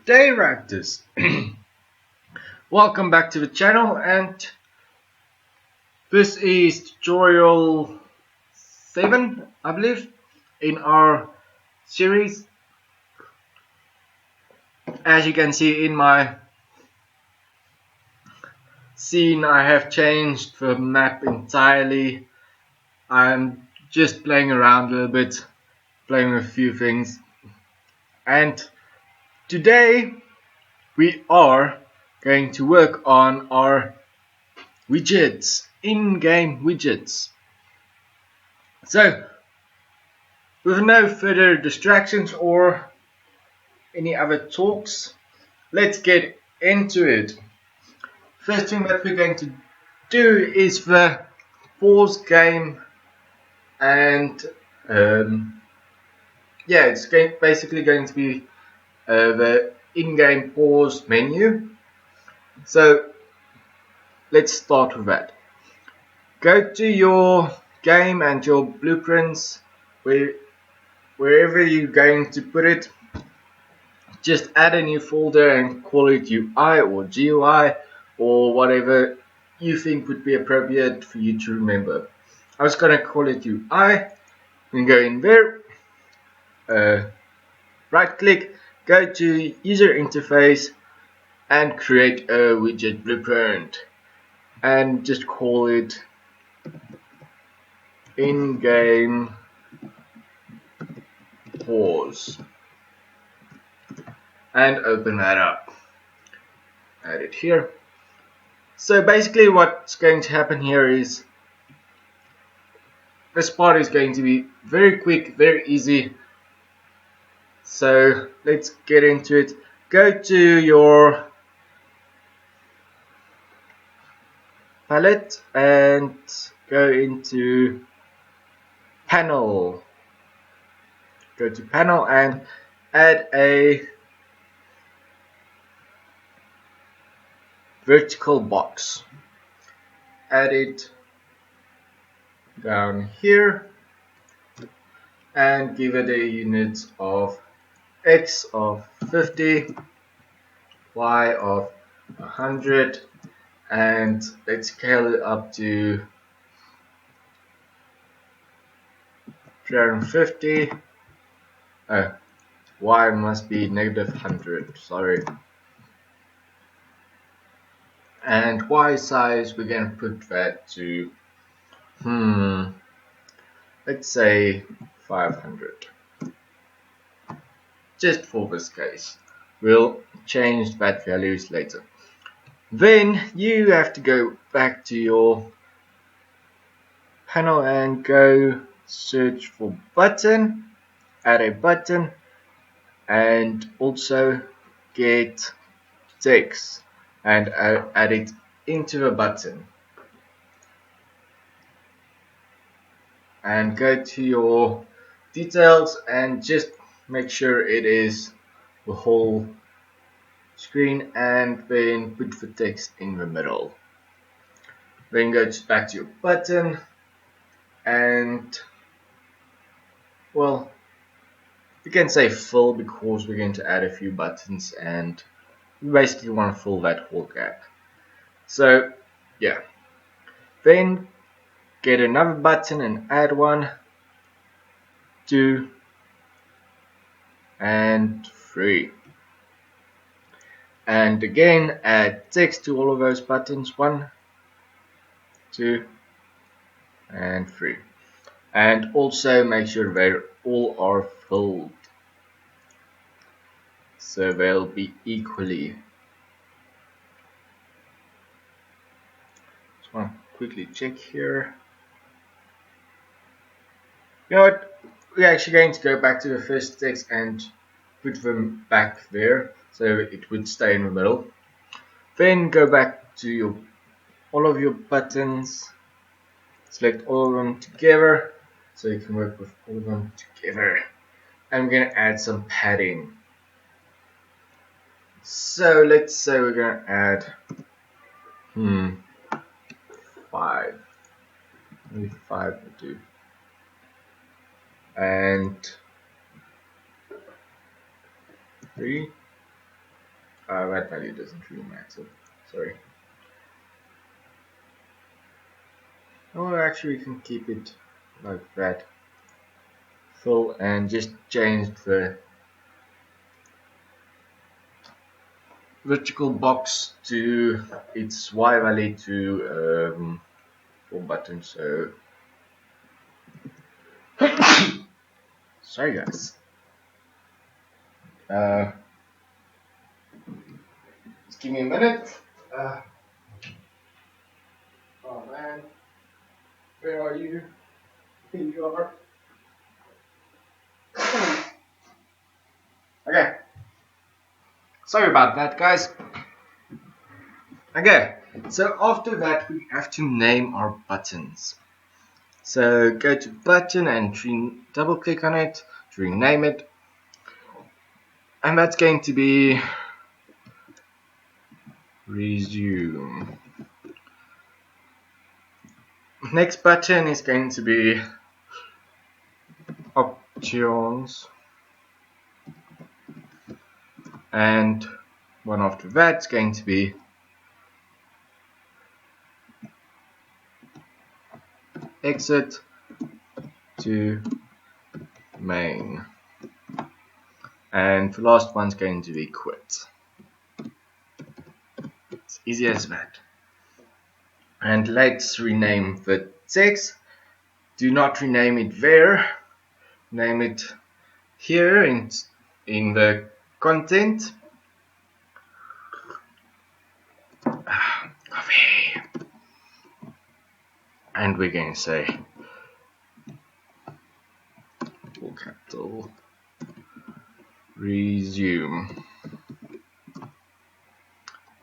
Good day, Raptors. Welcome back to the channel, and this is tutorial 7, I believe, in our series. As you can see in my scene, I have changed the map entirely. I'm just playing around a little bit, playing with a few things, and today we are going to work on our widgets, in-game widgets. So, with no further distractions or any other talks, let's get into it. First thing that we're going to do is the pause game, and it's basically going to be the in-game pause menu. So let's start with that. Go to your game and your blueprints, wherever you're going to put it. Just add a new folder and call it UI or GUI or whatever you think would be appropriate for you to remember. I was going to call it UI. You can go in there, right click, go to user interface and create a widget blueprint and just call it in-game pause and open that up. Add it here. So basically what's going to happen here is this part is going to be very quick, very easy. So let's get into it. Go to your palette and go into panel. Go to panel and add a vertical box. Add it down here and give it a unit of X of 50, Y of 100, and let's scale it up to 350. Y must be -100, sorry. And Y size, we're going to put that to let's say 500, just for this case. We'll change that values later. Then you have to go back to your panel and go search for button, add a button, and also get text and add it into the button. And go to your details and just make sure it is the whole screen, and then put the text in the middle. Then go back to your button and, well, you can say fill because we're going to add a few buttons and we basically want to fill that whole gap. So yeah, then get another button and add 1, 2, and 3. And again, add text to all of those buttons, 1, 2, and 3. And also make sure they all are filled, so they'll be equally. Just want to quickly check here. You know what? We're actually going to go back to the first text and put them back there, so it would stay in the middle. Then go back to all of your buttons, select all of them together, so you can work with all of them together. I'm going to add some padding. So let's say we're going to add 5. Maybe 5 will do. And 3. That value doesn't really matter. Sorry. Oh, actually, we can keep it like that. Full and just change the vertical box to its Y value to 4 buttons. So, sorry guys. Just give me a minute. Oh man, where are you? Here you are. Okay. Sorry about that, guys. Okay, so after that we have to name our buttons. So go to button and double click on it to rename it. And that's going to be resume. Next button is going to be options. And one after that's going to be exit to main. And the last one's going to be quit. It's easy as that. And let's rename the text. Do not rename it there. Name it here in the content. Coffee. And we're going to say all capital resume.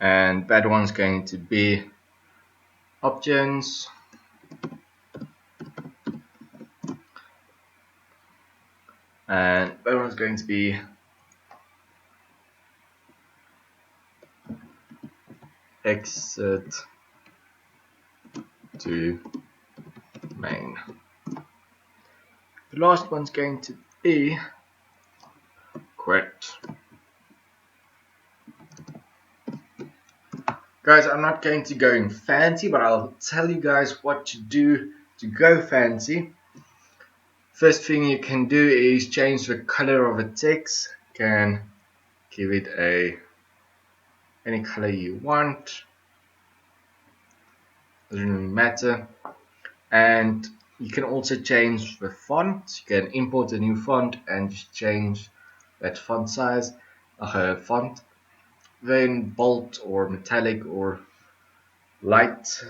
And that one's going to be options. And that one's going to be exit to main. The last one's going to be quit. Guys, I'm not going to go in fancy, but I'll tell you guys what to do to go fancy. First thing you can do is change the color of the text. You can give it any color you want. Doesn't really matter. And you can also change the font. You can import a new font and just change that font size, font. Then bold or metallic or light,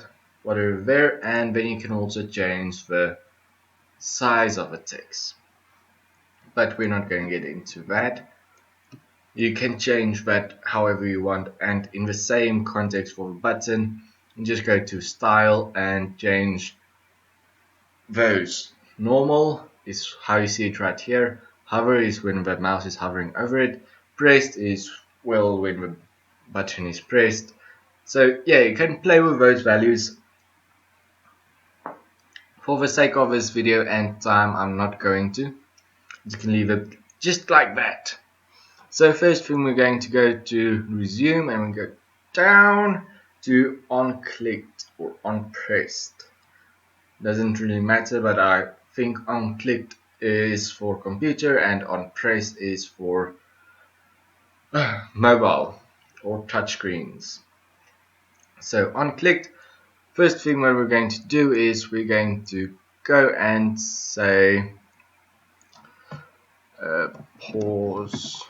whatever there. And then you can also change the size of the text. But we're not going to get into that. You can change that however you want, and in the same context for the button, you just go to style and change those. Normal is how you see it right here. Hover is when the mouse is hovering over it. Pressed is well when the button is pressed. So yeah, you can play with those values. For the sake of this video and time, I'm not going to. You can leave it just like that. So first thing, we're going to go to resume and we go down to on clicked or on pressed. Doesn't really matter, but I think on clicked is for computer and on pressed is for mobile or touchscreens. So on clicked, first thing what we're going to do is we're going to go and say pause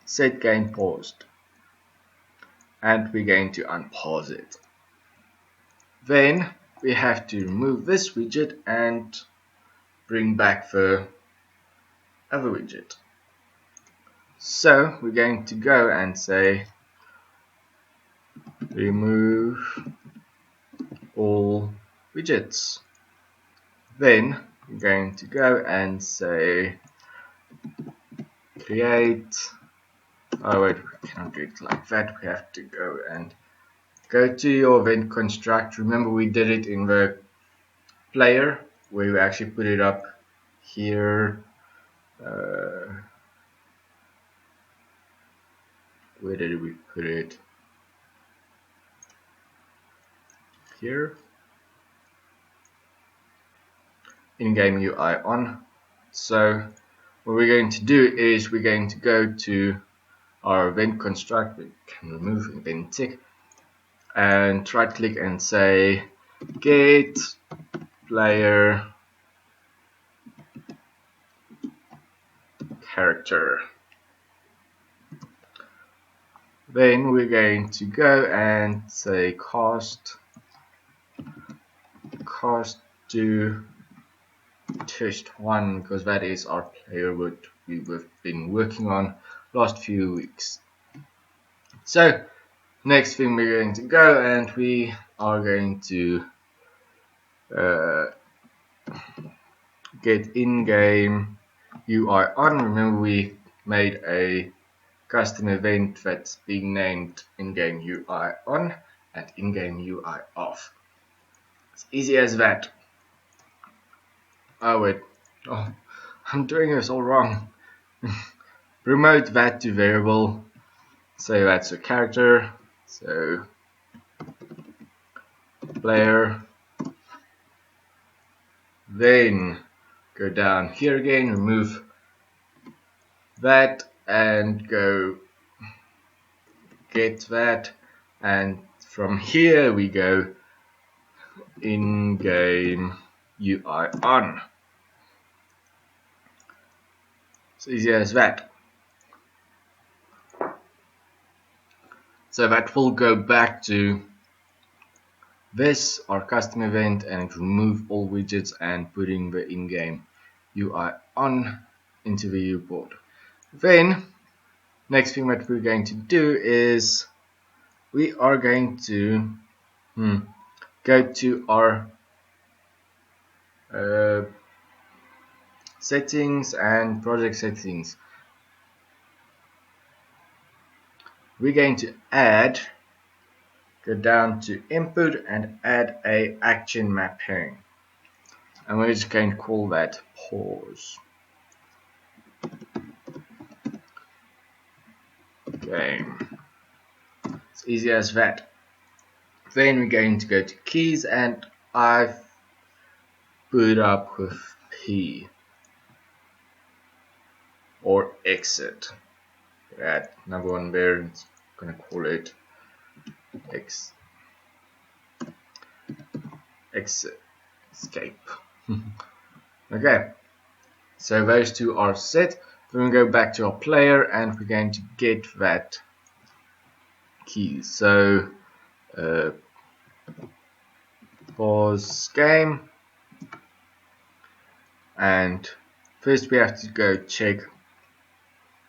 set game paused, and we're going to unpause it. Then we have to remove this widget and bring back the other widget. So we're going to go and say remove all widgets. Then we're going to go and say create. Oh wait, we cannot do it like that. We have to go and go to your event construct. Remember we did it in the player where we actually put it up here. Where did we put it? Here. In-game UI on. So what we're going to do is we're going to go to our event construct. We can remove event tick and right click and say get player character. Then we're going to go and say cast to test1 because that is our player what we've been working on last few weeks. So next thing we're going to go and we are going to get in-game UI on. Remember we made a custom event that's being named in-game UI on and in-game UI off. It's easy as that. Oh wait, I'm doing this all wrong. Promote that to variable, so that's a character, so player, then go down here again, remove that and go get that, and from here we go in-game UI on. It's easy as that. So that will go back to this, our custom event, and remove all widgets and putting the in-game UI on into the viewport. Then, next thing that we're going to do is we are going to go to our settings and project settings. We're going to go down to input and add a action mapping, and we're just going to call that pause game. It's easy as that. Then we're going to go to keys and I've put up with P or exit. Add another one there, it's gonna call it exit escape. Okay, so those two are set. Then we go back to our player and we're going to get that key. So pause game, and first we have to go check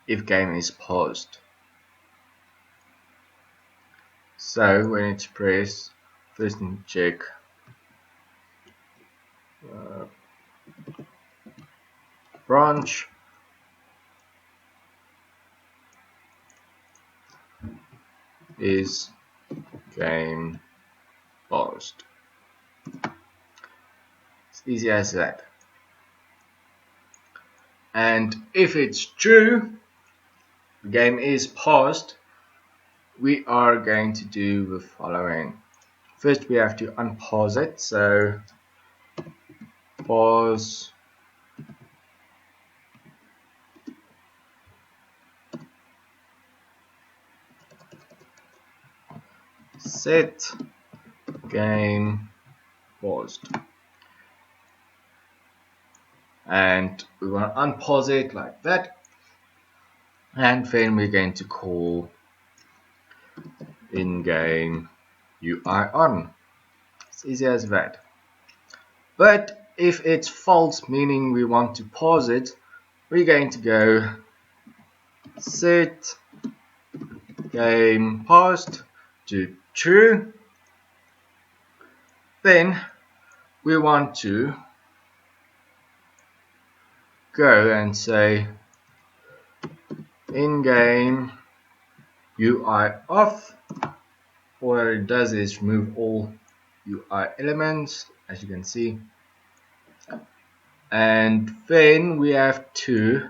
if game is paused. So we need to press first and check branch is game paused. It's easy as that. And if it's true, the game is paused, we are going to do the following. First we have to unpause it, so pause set game paused, and we want to unpause it like that, and then we're going to call in-game UI on. It's easy as that. But if it's false, meaning we want to pause it, we're going to go set game paused to true. Then we want to go and say in-game UI off. What it does is remove all UI elements, as you can see, and then we have to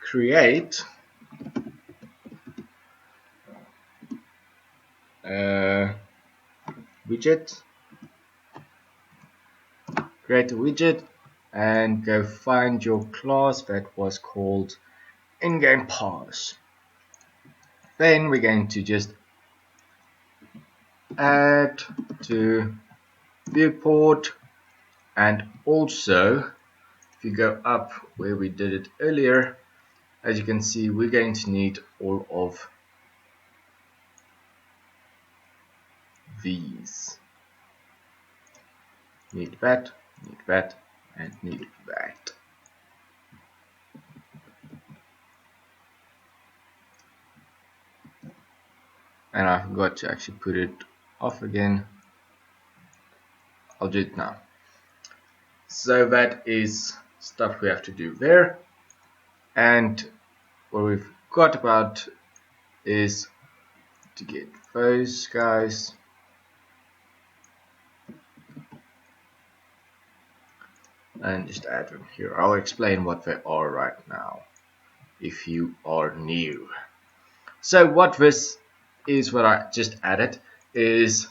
create a widget, create a widget, and go find your class that was called in-game pass. Then we're going to just add to viewport, and also if you go up where we did it earlier, as you can see, we're going to need all of these. Need that, and need that. And I forgot to actually put it off again. I'll do it now. So that is stuff we have to do there. And what we've got about is to get those guys. And just add them here. I'll explain what they are right now if you are new. So what this is, what I just added, is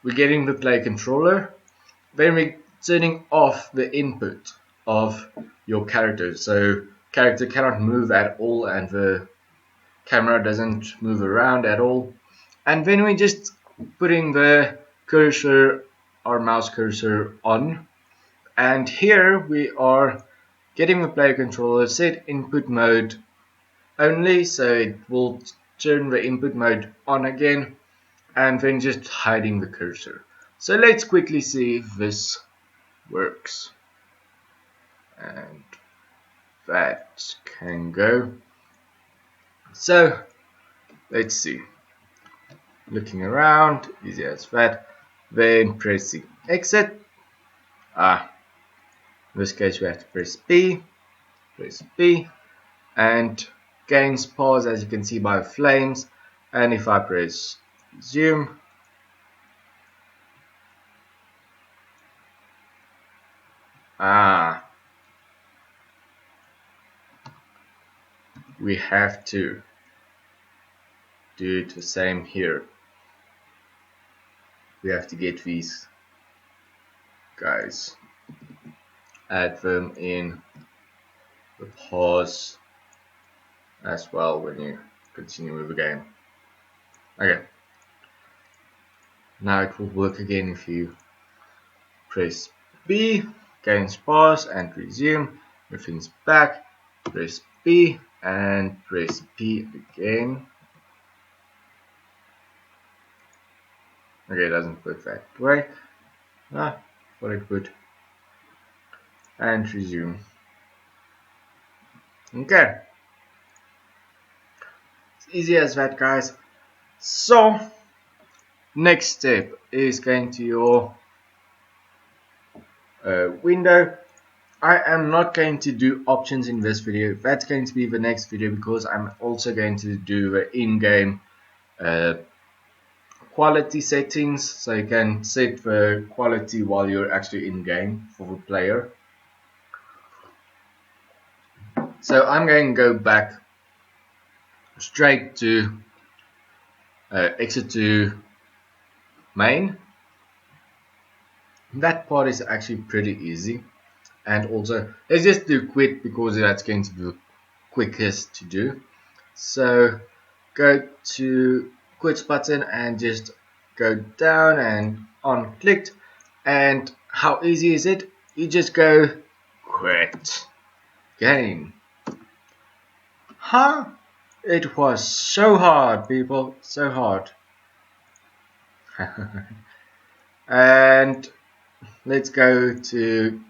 we're getting the play controller, then we're turning off the input of your character. So character cannot move at all and the camera doesn't move around at all. And then we're just putting the cursor, our mouse cursor, on. And here we are getting the player controller set input mode only, so it will turn the input mode on again, and then just hiding the cursor. So let's quickly see if this works. And that can go. So let's see. Looking around, easy as that. Then pressing exit. In this case we have to press B, and gains pause, as you can see by flames. And if I press zoom, we have to do the same here. We have to get these guys, add them in the pause as well when you continue with the game. Okay, now it will work again if you press B, gains pause, and resume. Everything's back. Press B and press P again. Okay, it doesn't work that way. Thought it would. And resume. Okay. It's easy as that, guys. So, next step is going to your window. I am not going to do options in this video. That's going to be the next video, because I'm also going to do the in-game quality settings, so you can set the quality while you're actually in game for the player. So I'm going to go back straight to exit to main. That part is actually pretty easy, and also let's just do quit, because that's going to be the quickest to do. So go to quit button and just go down and on clicked, and how easy is it? You just go quit game. It was so hard, people, so hard. And let's go to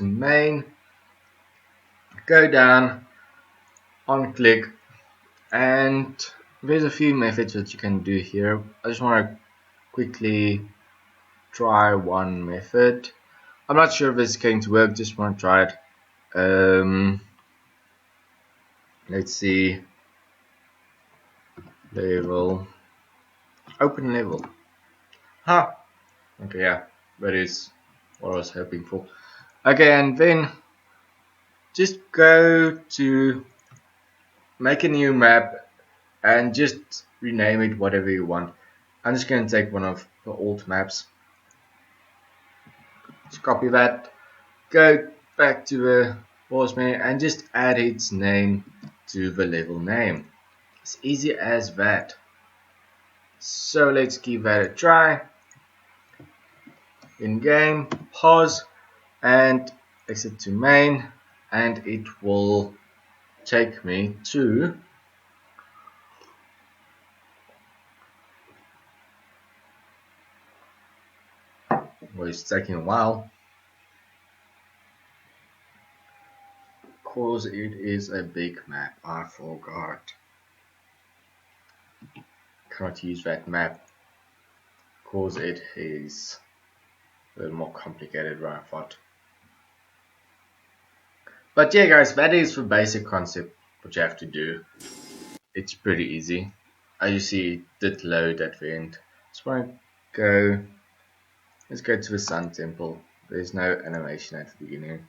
main, go down, on click, and there's a few methods that you can do here. I just want to quickly try one method. I'm not sure if this is going to work, just want to try it. Let's see, level, open level. Okay, yeah, that is what I was hoping for. Okay, and then just go to make a new map and just rename it whatever you want. I'm just going to take one of the old maps. Just copy that, go back to the pause menu and just add its name to the level name. It's easy as that. So let's give that a try. In game, pause and exit to main, and it will take me to well, it's taking a while because it is a big map. I forgot. Cannot use that map because it is a little more complicated than I thought. But yeah guys, that is the basic concept what you have to do. It's pretty easy. As you see, it did load at the end. So let's go to the Sun Temple. There's no animation at the beginning.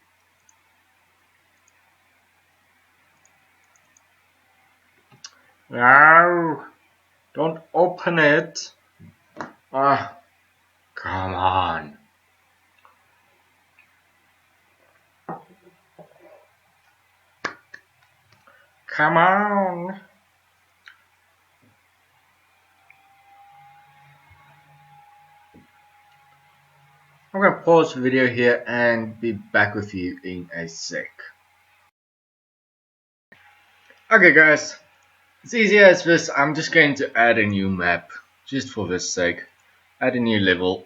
No! Don't open it! Ah, come on! Come on! I'm gonna pause the video here and be back with you in a sec. Okay guys, it's easy as this. I'm just going to add a new map, just for this sake. Add a new level,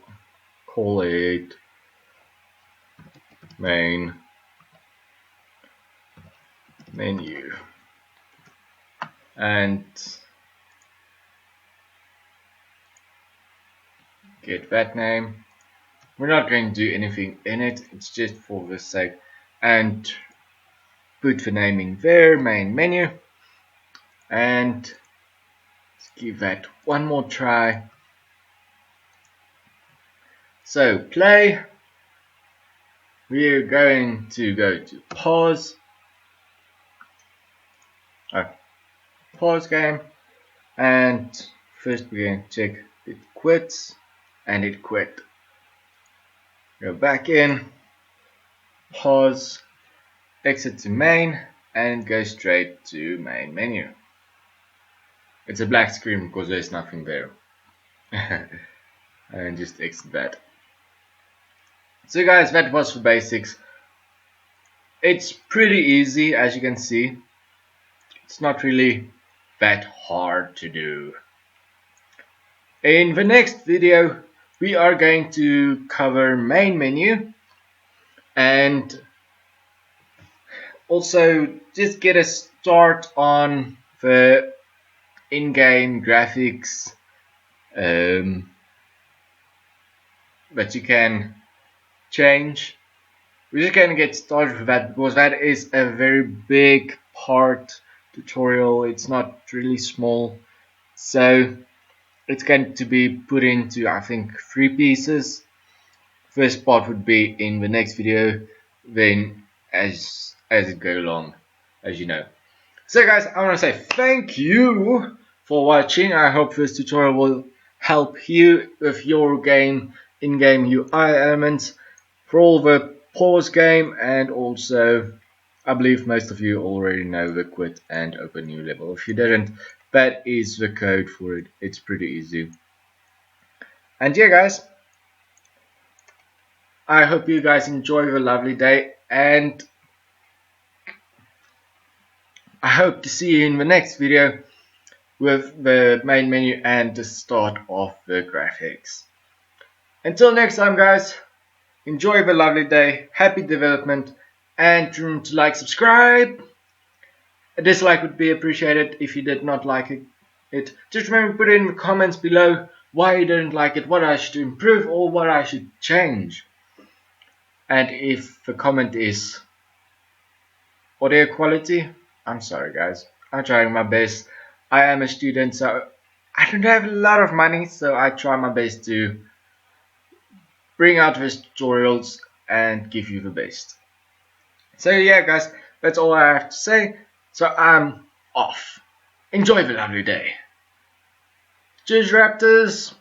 call it main menu, and get that name. We're not going to do anything in it, it's just for this sake, and put the name in there, main menu, and let's give that one more try. So play, we're going to go to pause game, and first we're going to check it quits, and it quit. Go back in, pause, exit to main, and go straight to main menu. It's a black screen because there's nothing there. And just exit that. So guys, that was the basics. It's pretty easy, as you can see. It's not really that hard to do. In the next video, we are going to cover main menu and also just get a start on the in-game graphics that you can change. We're just going to get started with that because that is a very big part tutorial. It's not really small, so it's going to be put into, I think, 3 pieces. First part would be in the next video, then as it goes along, as you know. So guys, I want to say thank you for watching. I hope this tutorial will help you with your game, in-game UI elements, for all the pause game, and also I believe most of you already know the quit and open new level. If you didn't, that is the code for it. It's pretty easy. And yeah guys, I hope you guys enjoy the lovely day, and I hope to see you in the next video with the main menu and the start of the graphics. Until next time guys, enjoy the lovely day, happy development, and remember to like, subscribe. A dislike would be appreciated if you did not like it. Just remember to put in the comments below why you didn't like it, what I should improve or what I should change. And if the comment is audio quality, I'm sorry guys, I'm trying my best. I am a student, so I don't have a lot of money, so I try my best to bring out these tutorials and give you the best. So yeah guys, That's all I have to say. So I'm off. Enjoy the lovely day. Cheers, Raptors.